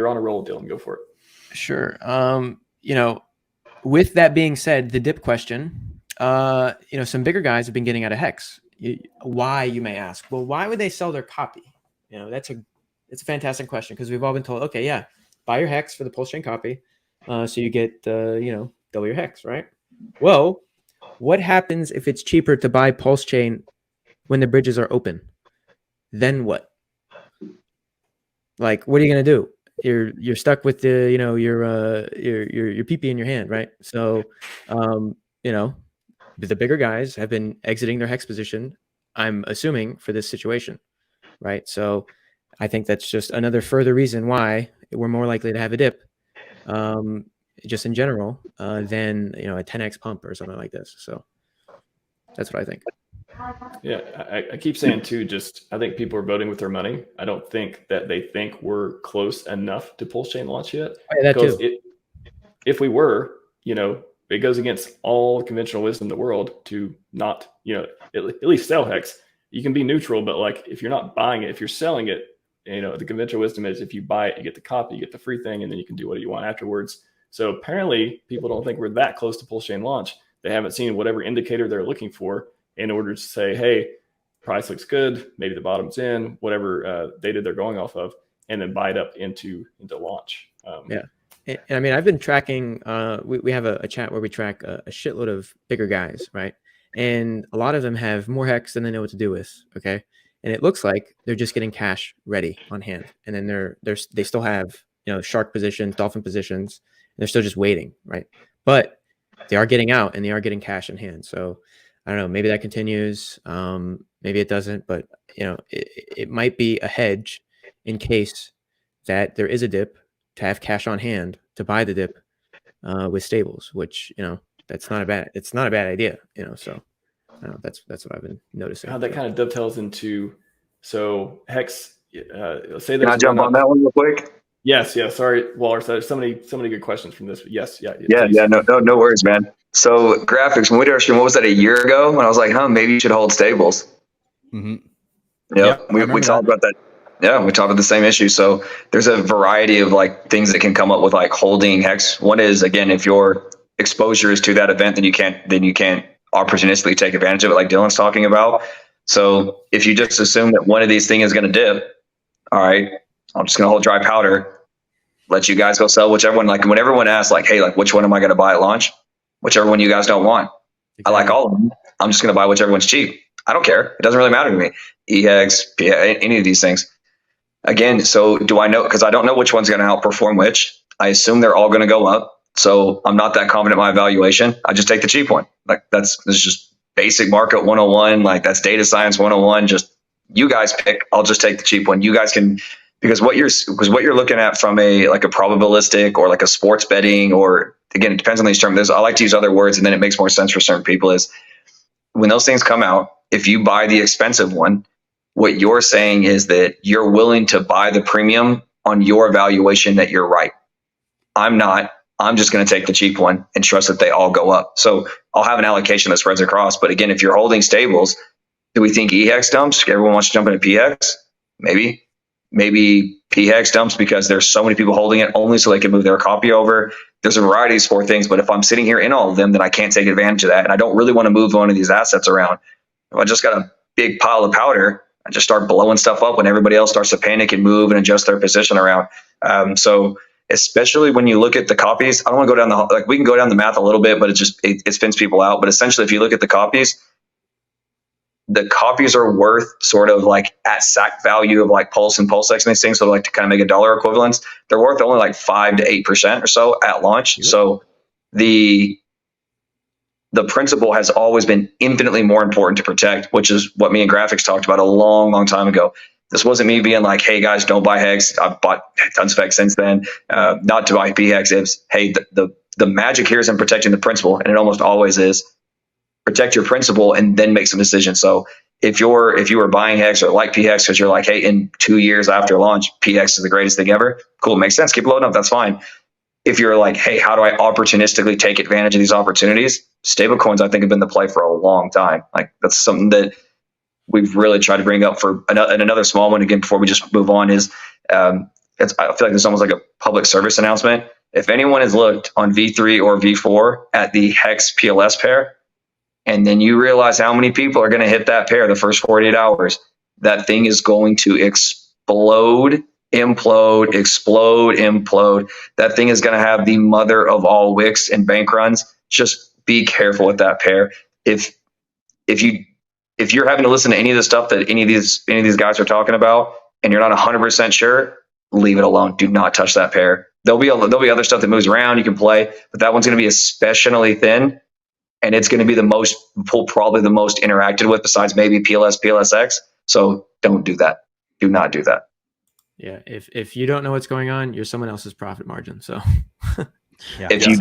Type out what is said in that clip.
You're on a roll, Dylan. Go for it. Sure. You know, with that being said, the dip question, you know, some bigger guys have been getting out of HEX. Why, you may ask? Well, why would they sell their copy? You know, it's a fantastic question, because we've all been told, okay, yeah, buy your HEX for the PulseChain copy, so you get you know, double your HEX, right? Well, what happens if it's cheaper to buy PulseChain when the bridges are open? Then what? Like, what are you gonna do? You're stuck with the, you know, your PP in your hand, right? So, you know, the bigger guys have been exiting their HEX position, I'm assuming, for this situation, right? So I think that's just another further reason why we're more likely to have a dip, just in general, than, you know, a 10x pump or something like this. So that's what I think. Yeah, I keep saying too, just I think people are voting with their money. I don't think that they think we're close enough to PulseChain launch yet. Oh, yeah, that because too. If we were, you know, it goes against all conventional wisdom in the world to not, you know, at least sell HEX. You can be neutral, but like if you're not buying it, if you're selling it, you know, the conventional wisdom is if you buy it, you get the copy, you get the free thing, and then you can do what you want afterwards. So apparently people don't think we're that close to PulseChain launch. They haven't seen whatever indicator they're looking for in order to say, hey, price looks good, maybe the bottom's in, whatever data they're going off of, and then buy it up into launch. Yeah. And I mean, I've been tracking, we have a chat where we track a shitload of bigger guys, right? And a lot of them have more HEX than they know what to do with, okay? And it looks like they're just getting cash ready on hand. And then they still have, you know, shark positions, dolphin positions, and they're still just waiting, right? But they are getting out and they are getting cash in hand. So I don't know, maybe that continues, maybe it doesn't, but you know, it might be a hedge in case that there is a dip, to have cash on hand to buy the dip with stables, which, you know, it's not a bad idea, you know. So I don't know, that's what I've been noticing. How that kind of dovetails into, so HEX, say can I jump on that one real quick? Yes. Sorry, Waller. So there's so many good questions from this. Yes. Yeah. No worries, man. So graphics, when we did our stream, what was that, a year ago? When I was like, maybe you should hold stables. Mm-hmm. We talked about that. Yeah, we talked about the same issue. So there's a variety of like things that can come up with like holding HEX. One is, again, if your exposure is to that event, then you can't opportunistically take advantage of it, like Dylan's talking about. So if you just assume that one of these things is going to dip, all right, I'm just going to hold dry powder, let you guys go sell whichever one. Like when everyone asks, like, hey, like which one am I going to buy at launch? Whichever one you guys don't want. Exactly. I like all of them. I'm just going to buy whichever one's cheap. I don't care. It doesn't really matter to me. HEX, Phiat, any of these things. Again, so do I know? Because I don't know which one's going to outperform which. I assume they're all going to go up. So I'm not that confident in my evaluation. I just take the cheap one. Like this is just basic market 101. Like that's data science 101. Just you guys pick. I'll just take the cheap one. You guys can, because what you're looking at from a probabilistic or like a sports betting, or again, it depends on these terms. I like to use other words and then it makes more sense for certain people, is when those things come out, if you buy the expensive one, what you're saying is that you're willing to buy the premium on your evaluation that you're right. I'm not. I'm just going to take the cheap one and trust that they all go up. So I'll have an allocation that spreads across. But again, if you're holding stables, do we think HEX dumps? Everyone wants to jump into PX? Maybe PX dumps because there's so many people holding it only so they can move their copy over. There's a variety of sport things, but if I'm sitting here in all of them, then I can't take advantage of that. And I don't really want to move one of these assets around. If I just got a big pile of powder, I just start blowing stuff up when everybody else starts to panic and move and adjust their position around. So especially when you look at the copies, I don't want to go down we can go down the math a little bit, but it spins people out. But essentially, if you look at the copies are worth sort of like at SAC value of like Pulse and PulseX and these things. So like to kind of make a dollar equivalence, they're worth only like 5 to 8% or so at launch. Yep. So the principle has always been infinitely more important to protect, which is what me and Graphics talked about a long, long time ago. This wasn't me being like, hey guys, don't buy HEX. I've bought tons of HEX since then. Not to buy PHEX. It's, hey, the magic here is in protecting the principle, and it almost always is. Protect your principle and then make some decisions. So if you were buying HEX or like PHEX because you're like, hey, in 2 years after launch, PHEX is the greatest thing ever. Cool, makes sense. Keep loading up. That's fine. If you're like, hey, how do I opportunistically take advantage of these opportunities? Stablecoins, I think, have been the play for a long time. Like that's something that we've really tried to bring up for another small one again before we just move on is I feel like it's almost like a public service announcement. If anyone has looked on V3 or V4 at the HEX PLS pair, and then you realize how many people are going to hit that pair the first 48 hours, that thing is going to explode, implode, explode, implode. That thing is going to have the mother of all wicks and bank runs. Just be careful with that pair. If you're having to listen to any of the stuff that any of these guys are talking about, and you're not 100% sure, leave it alone. Do not touch that pair. There'll be other stuff that moves around. You can play, but that one's going to be especially thin, and it's going to be probably the most interacted with besides maybe PLSX. So don't do that. Do not do that. Yeah. If you don't know what's going on, you're someone else's profit margin. So if you